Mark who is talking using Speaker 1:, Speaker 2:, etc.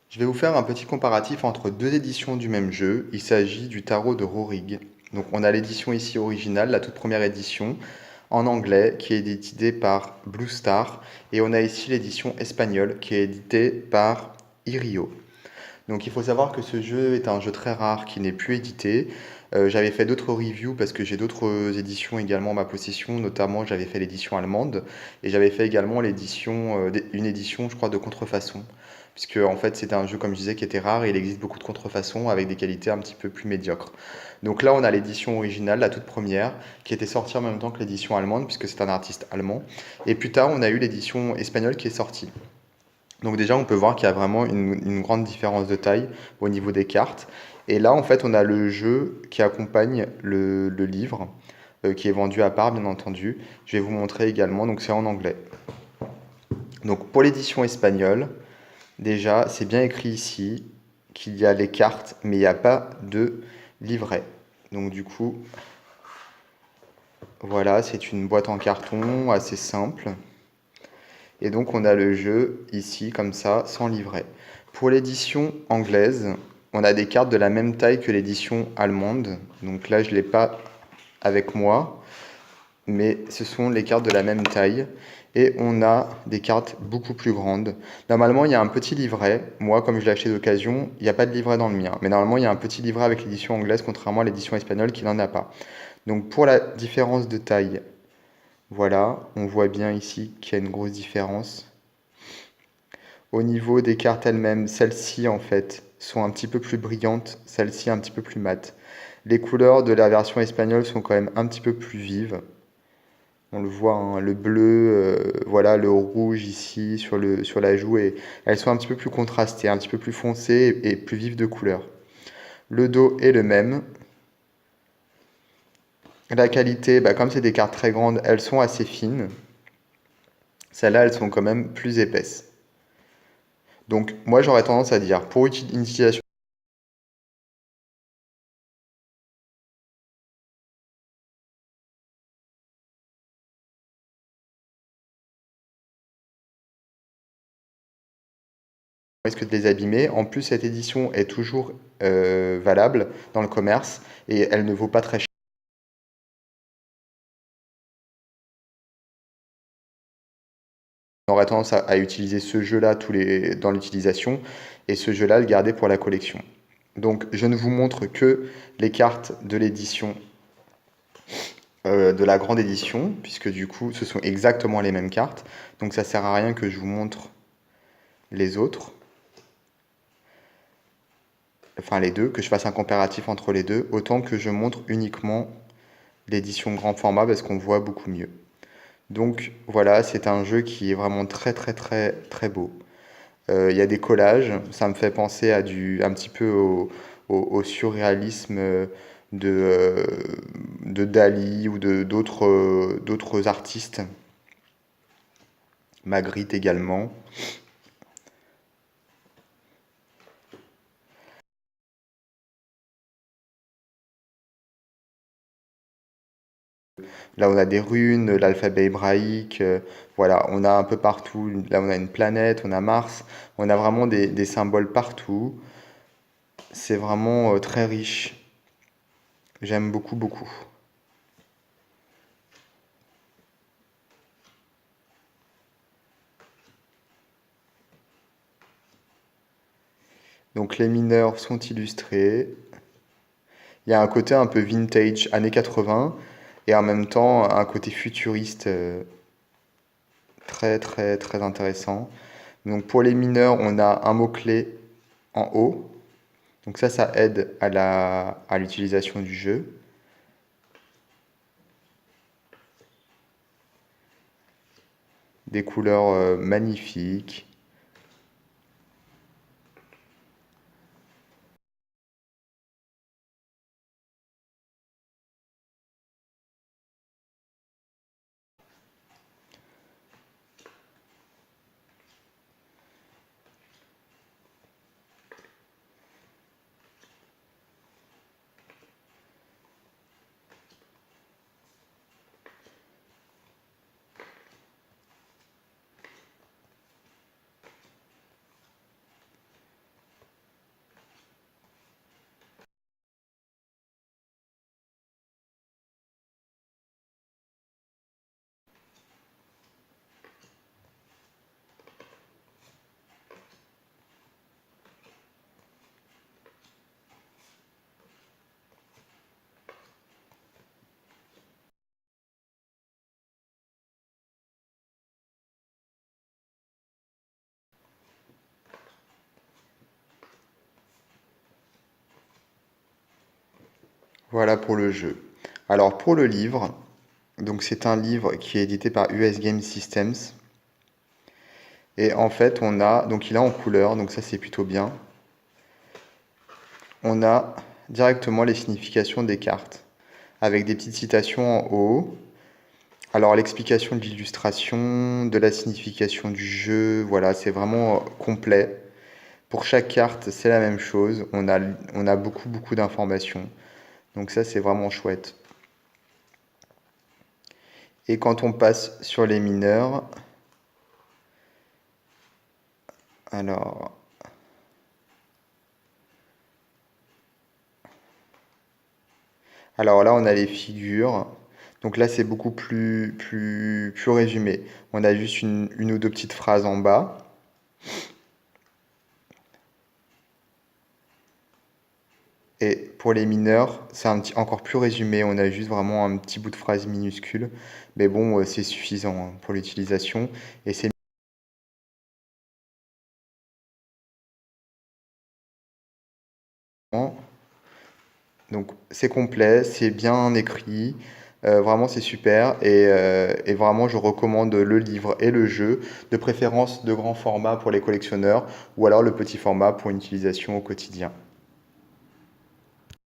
Speaker 1: Je vais vous faire un petit comparatif entre deux éditions du même jeu. Il s'agit du tarot de Rorig. Donc on a l'édition ici originale, la toute première édition, en anglais, qui est éditée par Blue Star. Et on a ici l'édition espagnole, qui est éditée par Irio. Donc il faut savoir que ce jeu est un jeu très rare qui n'est plus édité. J'avais fait d'autres reviews parce que j'ai d'autres éditions également en ma possession, notamment j'avais fait l'édition allemande et j'avais fait également une édition, je crois, de contrefaçon. Puisque en fait c'était un jeu, comme je disais, qui était rare et il existe beaucoup de contrefaçons avec des qualités un petit peu plus médiocres. Donc là on a l'édition originale, la toute première, qui était sortie en même temps que l'édition allemande, puisque c'est un artiste allemand. Et plus tard on a eu l'édition espagnole qui est sortie. Donc déjà, on peut voir qu'il y a vraiment une grande différence de taille au niveau des cartes. Et là, en fait, on a le jeu qui accompagne le livre, qui est vendu à part, bien entendu. Je vais vous montrer également, donc c'est en anglais. Donc pour l'édition espagnole, déjà, c'est bien écrit ici qu'il y a les cartes, mais il n'y a pas de livret. Donc du coup, voilà, c'est une boîte en carton assez simple. Et donc on a le jeu ici, comme ça, sans livret. Pour l'édition anglaise, on a des cartes de la même taille que l'édition allemande. Donc là, je ne l'ai pas avec moi, mais ce sont les cartes de la même taille. Et on a des cartes beaucoup plus grandes. Normalement, il y a un petit livret. Moi, comme je l'ai acheté d'occasion, il n'y a pas de livret dans le mien. Mais normalement, il y a un petit livret avec l'édition anglaise, contrairement à l'édition espagnole qui n'en a pas. Donc pour la différence de taille, voilà, on voit bien ici qu'il y a une grosse différence. Au niveau des cartes elles-mêmes, celles-ci en fait sont un petit peu plus brillantes, celles-ci un petit peu plus mates. Les couleurs de la version espagnole sont quand même un petit peu plus vives. On le voit, hein, le bleu, voilà, le rouge ici sur la joue, et elles sont un petit peu plus contrastées, un petit peu plus foncées et plus vives de couleur. Le dos est le même. La qualité, bah, comme c'est des cartes très grandes, elles sont assez fines. Celles-là, elles sont quand même plus épaisses. Donc moi j'aurais tendance à dire, pour une utilisation. Risque de les abîmer. En plus, cette édition est toujours valable dans le commerce et elle ne vaut pas très cher. On aurait tendance à utiliser ce jeu-là dans l'utilisation et ce jeu-là le garder pour la collection. Donc, je ne vous montre que les cartes de l'édition, de la grande édition, puisque du coup, ce sont exactement les mêmes cartes. Donc, ça sert à rien que je vous montre les autres, enfin les deux, que je fasse un comparatif entre les deux, autant que je montre uniquement l'édition grand format parce qu'on voit beaucoup mieux. Donc voilà, c'est un jeu qui est vraiment très très très très beau. Il y a des collages, ça me fait penser un petit peu au surréalisme de, euh, de Dali ou d'autres artistes. Magritte également. Là, on a des runes, l'alphabet hébraïque, voilà, on a un peu partout. Là, on a une planète, on a Mars, on a vraiment des symboles partout. C'est vraiment très riche. J'aime beaucoup, beaucoup. Donc les mineurs sont illustrés. Il y a un côté un peu vintage, années 80, et en même temps un côté futuriste très très très intéressant. Donc pour les mineurs, on a un mot-clé en haut. Donc ça aide à l'utilisation du jeu. Des couleurs magnifiques. Voilà pour le jeu. Alors pour le livre, donc c'est un livre qui est édité par US Game Systems. Et en fait, donc il est en couleur, donc ça c'est plutôt bien. On a directement les significations des cartes, avec des petites citations en haut. Alors l'explication de l'illustration, de la signification du jeu, voilà, c'est vraiment complet. Pour chaque carte, c'est la même chose. On a beaucoup, beaucoup d'informations. Donc ça, c'est vraiment chouette. Et quand on passe sur les mineurs, alors, alors là, on a les figures. Donc là, c'est beaucoup plus résumé. On a juste une ou deux petites phrases en bas. Et pour les mineurs, c'est encore plus résumé. On a juste vraiment un petit bout de phrase minuscule. Mais bon, c'est suffisant hein, pour l'utilisation. Et c'est donc c'est complet, c'est bien écrit, vraiment c'est super et vraiment je recommande le livre et le jeu, de préférence de grand format pour les collectionneurs ou alors le petit format pour une utilisation au quotidien.